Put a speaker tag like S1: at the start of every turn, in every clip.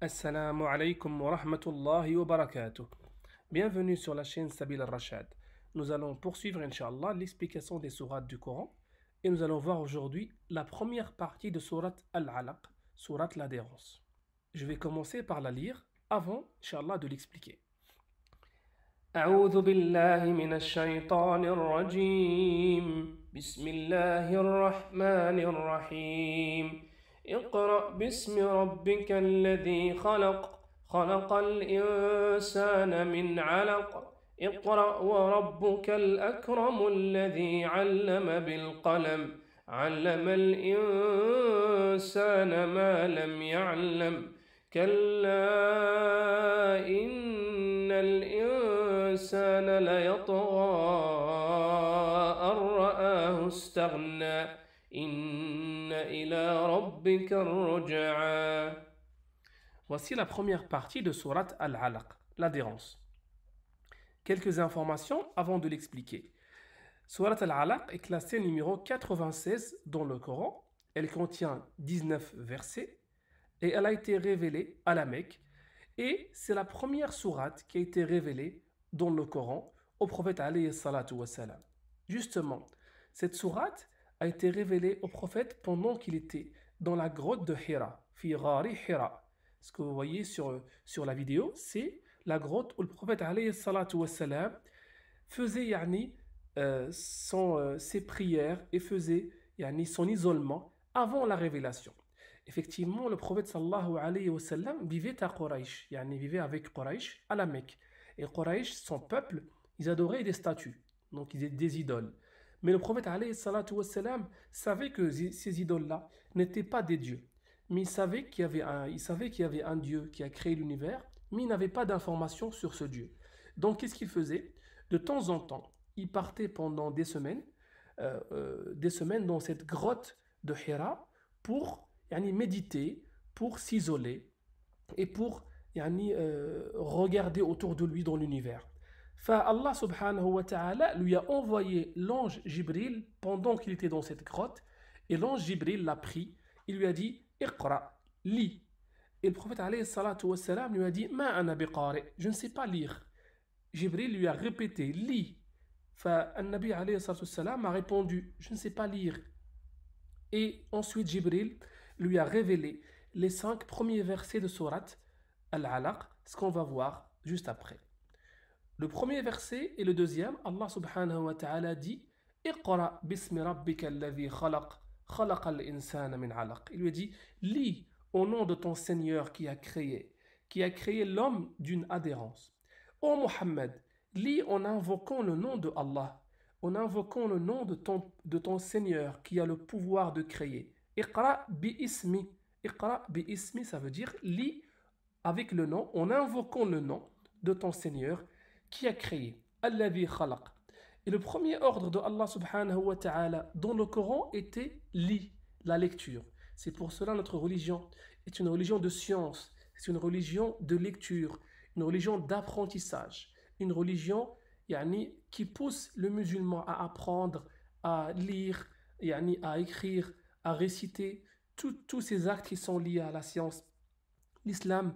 S1: Assalamu alaikum wa rahmatullahi wa barakatuh. Bienvenue sur la chaîne Sabil al-Rashad. Nous allons poursuivre, Inch'Allah, l'explication des sourates du Coran. Et nous allons voir aujourd'hui la première partie de sourate Al-Alaq, sourate l'adhérence. Je vais commencer par la lire avant, Inch'Allah, de l'expliquer. أعوذ بالله من الشيطان الرجيم بسم الله الرحمن الرحيم اقرأ باسم ربك الذي خلق خلق الإنسان من علق اقرأ وربك الأكرم الذي علم بالقلم علم الإنسان ما لم يعلم كلا إن الإنسان ليطغى أن رآه استغنى إن إلى ربك الرجعى. Voici la première partie de sourate Al-Alaq, l'adhérence. Quelques informations avant de l'expliquer. Sourate Al-Alaq est classée numéro 96 dans le Coran. Elle contient 19 versets et elle a été révélée à la Mecque. Et c'est la première sourate qui a été révélée dans le Coran au prophète alayhi salatu wassalam. Justement, cette sourate a été révélée au prophète pendant qu'il était dans la grotte de Hira, fi ghari Hira. Ce que vous voyez sur la vidéo, c'est la grotte où le prophète alayhi salatu wassalam faisait ses prières et faisait son isolement avant la révélation. Effectivement, le prophète sallallahu alayhi wa sallam vivait à Quraysh, vivait avec Quraysh à la Mecque. Et Quraysh, son peuple, ils adoraient des statues, donc ils étaient des idoles. Mais le prophète alayhi salatu wa sallam savait que ces idoles-là n'étaient pas des dieux. Mais il savait qu'il y avait un Dieu qui a créé l'univers, mais il n'avait pas d'informations sur ce Dieu. Donc qu'est-ce qu'il faisait? De temps en temps, il partait pendant des semaines dans cette grotte de Hira pour méditer, pour s'isoler et pour regarder autour de lui dans l'univers. Allah subhanahu wa ta'ala lui a envoyé l'ange Jibril pendant qu'il était dans cette grotte, et l'ange Jibril l'a pris, il lui a dit Iqra, lis. Et le prophète alayhi salatu wa salam lui a dit Ma ana biqari, je ne sais pas lire. Jibril lui a répété lis. Nabi alayhi salatu wa salam a répondu je ne sais pas lire. Et ensuite Jibril lui a révélé les 5 premiers versets de sourate Al-Alaq, ce qu'on va voir juste après. Le premier verset et le deuxième, Allah subhanahu wa ta'ala dit Iqra bismi rabbika alladhi khalaq khalaqa al-insana min alaq. Il lui dit lis au nom de ton Seigneur qui a créé l'homme d'une adhérence. Ô Muhammad, lis en invoquant le nom de Allah, en invoquant le nom de ton Seigneur qui a le pouvoir de créer. Iqra bi ismi. Iqra bi ismi, ça veut dire lis avec le nom, en invoquant le nom de ton Seigneur qui a créé. Alladhi khalaq. Et le premier ordre de Allah subhanahu wa ta'ala dans le Coran était lis, la lecture. C'est pour cela notre religion est une religion de science, c'est une religion de lecture, une religion d'apprentissage, une religion qui pousse le musulman à apprendre, à lire, à écrire, à réciter tous ces actes qui sont liés à la science. L'islam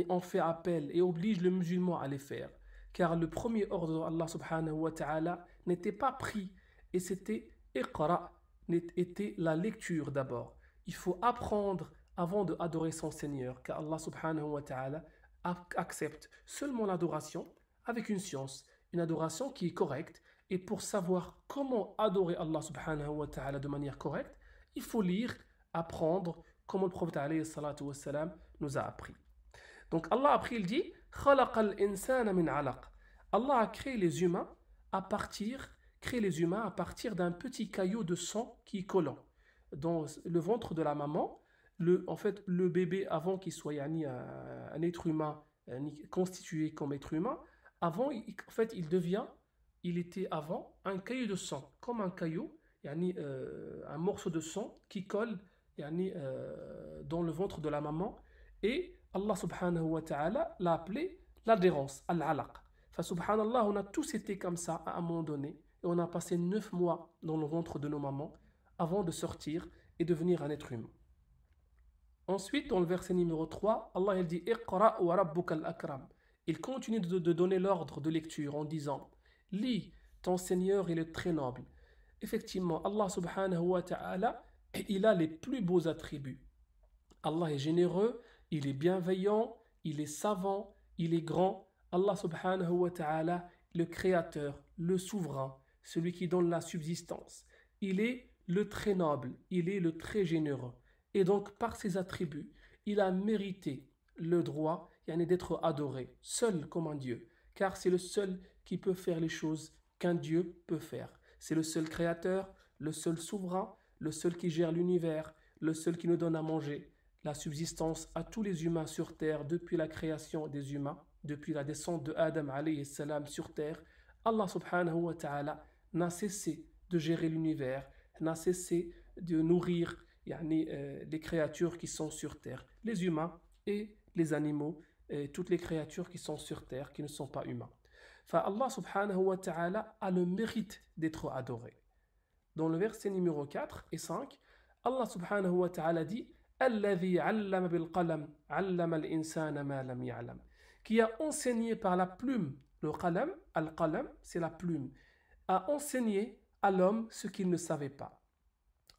S1: en fait appel et oblige le musulman à les faire. Car le premier ordre d'Allah subhanahu wa ta'ala n'était pas pris, et c'était Iqra, était la lecture d'abord. Il faut apprendre avant d'adorer son Seigneur, car Allah subhanahu wa ta'ala accepte seulement l'adoration avec une science, une adoration qui est correcte. Et pour savoir comment adorer Allah subhanahu wa ta'ala de manière correcte, il faut lire, apprendre, comme le prophète alayhi salatu wa salam nous a appris. Donc Allah après il dit خلق الإنسان من علق. Allah a créé les humains à partir d'un petit caillou de sang qui est collant. Dans le ventre de la maman, le bébé avant qu'il soit un être humain constitué comme être humain, avant il était avant un caillou de sang, comme un caillou, un morceau de sang qui colle dans le ventre de la maman, et Allah subhanahu wa ta'ala l'a appelé l'adhérence, al-alaq. Subhanallah, on a tous été comme ça à un moment donné. et on a passé 9 mois dans le ventre de nos mamans avant de sortir et devenir un être humain. Ensuite, dans le verset numéro 3, Allah il dit Iqra wa rabbukal akram. Il continue de donner l'ordre de lecture en disant lis, ton Seigneur il est très noble. Effectivement, Allah subhanahu wa ta'ala, il a les plus beaux attributs. Allah est généreux, il est bienveillant, il est savant, il est grand. Allah subhanahu wa ta'ala, le créateur, le souverain, celui qui donne la subsistance. Il est le très noble, il est le très généreux. Et donc, par ses attributs, il a mérité le droit d'être adoré, seul comme un Dieu, car c'est le seul qui peut faire les choses qu'un Dieu peut faire. C'est le seul créateur, le seul souverain, le seul qui gère l'univers, le seul qui nous donne à manger, la subsistance à tous les humains sur terre depuis la création des humains, depuis la descente de Adam alayhi salam sur terre. Allah subhanahu wa ta'ala n'a cessé de gérer l'univers, n'a cessé de nourrir les créatures qui sont sur terre, les humains et les animaux, et toutes les créatures qui sont sur terre, qui ne sont pas humains. Allah subhanahu wa ta'ala a le mérite d'être adoré. Dans le verset numéro 4 et 5, Allah subhanahu wa ta'ala dit Alladhi 'allama bil qalam 'allama al-insana ma lam ya'lam, qui a enseigné par la plume, le qalam, al-qalam, c'est la plume, a enseigné à l'homme ce qu'il ne savait pas.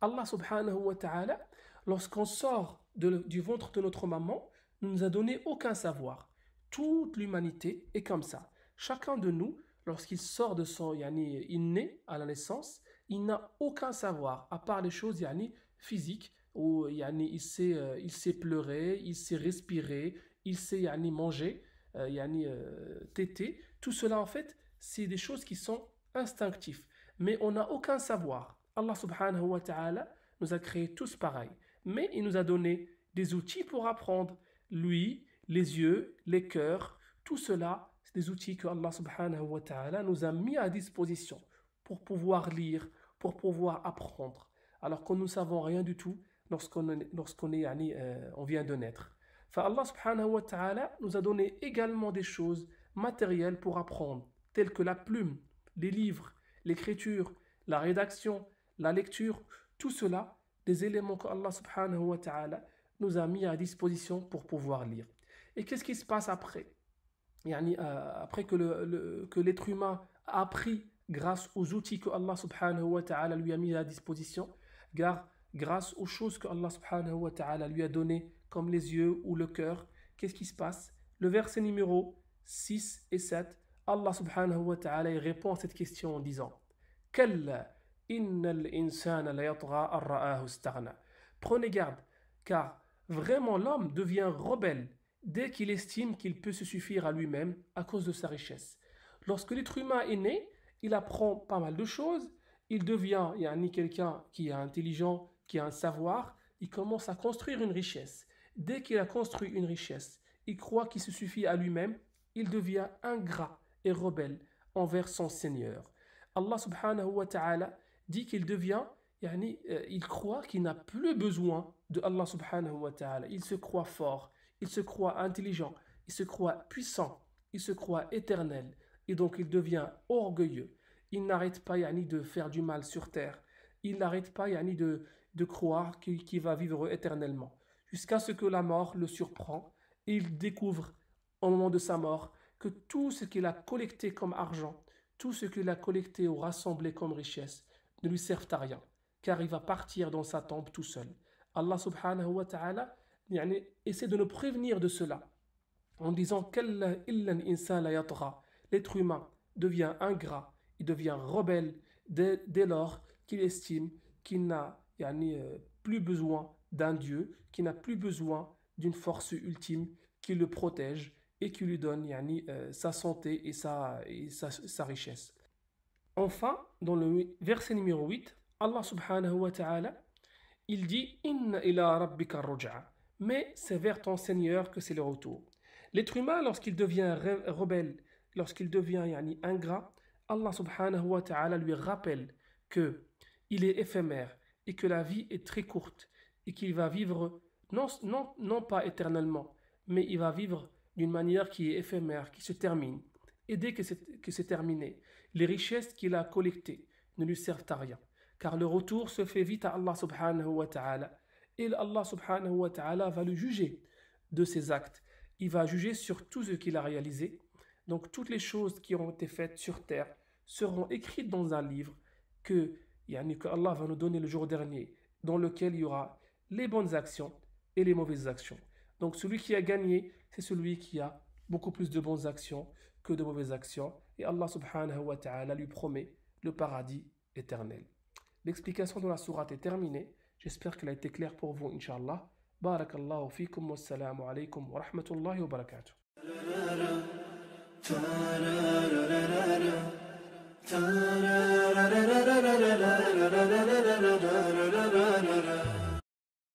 S1: Allah subhanahu wa ta'ala, lorsqu'on sort du ventre de notre maman, ne nous a donné aucun savoir. Toute l'humanité est comme ça. Chacun de nous, lorsqu'il sort de son il naît à la naissance, il n'a aucun savoir, à part les choses physiques, où il sait pleurer, il sait respirer, il sait manger, téter. Tout cela, en fait, c'est des choses qui sont instinctives. Mais on n'a aucun savoir. Allah subhanahu wa ta'ala nous a créés tous pareils. Mais il nous a donné des outils pour apprendre. Lui, les yeux, les cœurs, tout cela, c'est des outils que Allah subhanahu wa ta'ala nous a mis à disposition pour pouvoir lire, pour pouvoir apprendre. Alors que nous ne savons rien du tout lorsqu'on vient de naître. Allah subhanahu wa ta'ala nous a donné également des choses matérielles pour apprendre, telles que la plume, les livres, l'écriture, la rédaction, la lecture, tout cela, des éléments que Allah subhanahu wa ta'ala nous a mis à disposition pour pouvoir lire. Et qu'est-ce qui se passe après? Après que l'être humain a appris grâce aux outils que Allah subhanahu wa ta'ala lui a mis à disposition, grâce aux choses que Allah subhanahu wa ta'ala lui a données, comme les yeux ou le cœur, qu'est-ce qui se passe? Le verset numéro 6 et 7, Allah subhanahu wa ta'ala répond à cette question en disant Kalla innal insana la yatgha an ra'ahu istaghna. Prenez garde, car vraiment l'homme devient rebelle dès qu'il estime qu'il peut se suffire à lui-même à cause de sa richesse. Lorsque l'être humain est né, il apprend pas mal de choses, il devient quelqu'un qui est intelligent, qui a un savoir, il commence à construire une richesse. Dès qu'il a construit une richesse, il croit qu'il se suffit à lui-même, il devient ingrat et rebelle envers son Seigneur. Allah subhanahu wa ta'ala dit qu'il devient, il croit qu'il n'a plus besoin de Allah subhanahu wa ta'ala. Il se croit fort, il se croit intelligent, il se croit puissant, il se croit éternel. Et donc il devient orgueilleux. Il n'arrête pas de faire du mal sur terre. Il n'arrête pas de croire qu'il va vivre éternellement. Jusqu'à ce que la mort le surprend et il découvre au moment de sa mort que tout ce qu'il a collecté comme argent, tout ce qu'il a collecté ou rassemblé comme richesse ne lui servent à rien, car il va partir dans sa tombe tout seul. Allah subhanahu wa ta'ala essaie de nous prévenir de cela en disant Kalla illan insan la yatgha. L'être humain devient ingrat, il devient rebelle dès lors qu'il estime qu'il n'a plus besoin d'un Dieu, qu'il n'a plus besoin d'une force ultime qui le protège et qui lui donne sa santé et sa richesse. Enfin, dans le verset numéro 8, Allah subhanahu wa ta'ala, il dit Inna ila rabbika ruj'a. Mais c'est vers ton Seigneur que c'est le retour. L'être humain, lorsqu'il devient rebelle, lorsqu'il devient ingrat, Allah subhanahu wa ta'ala lui rappelle qu'il est éphémère et que la vie est très courte et qu'il va vivre non pas éternellement, mais il va vivre d'une manière qui est éphémère, qui se termine. Et dès que c'est terminé, les richesses qu'il a collectées ne lui servent à rien. Car le retour se fait vite à Allah subhanahu wa ta'ala. Et Allah subhanahu wa ta'ala va le juger de ses actes. Il va juger sur tout ce qu'il a réalisé. Donc toutes les choses qui ont été faites sur terre seront écrites dans un livre que Allah va nous donner le jour dernier, dans lequel il y aura les bonnes actions et les mauvaises actions. Donc celui qui a gagné, c'est celui qui a beaucoup plus de bonnes actions que de mauvaises actions. Et Allah subhanahu wa ta'ala lui promet le paradis éternel. L'explication de la sourate est terminée. J'espère qu'elle a été claire pour vous, Inch'Allah. Barakallahu fikum wa salamu alaykum wa rahmatullahi wa barakatuh. Ta-ra-ra-ra-ra-ra-ra.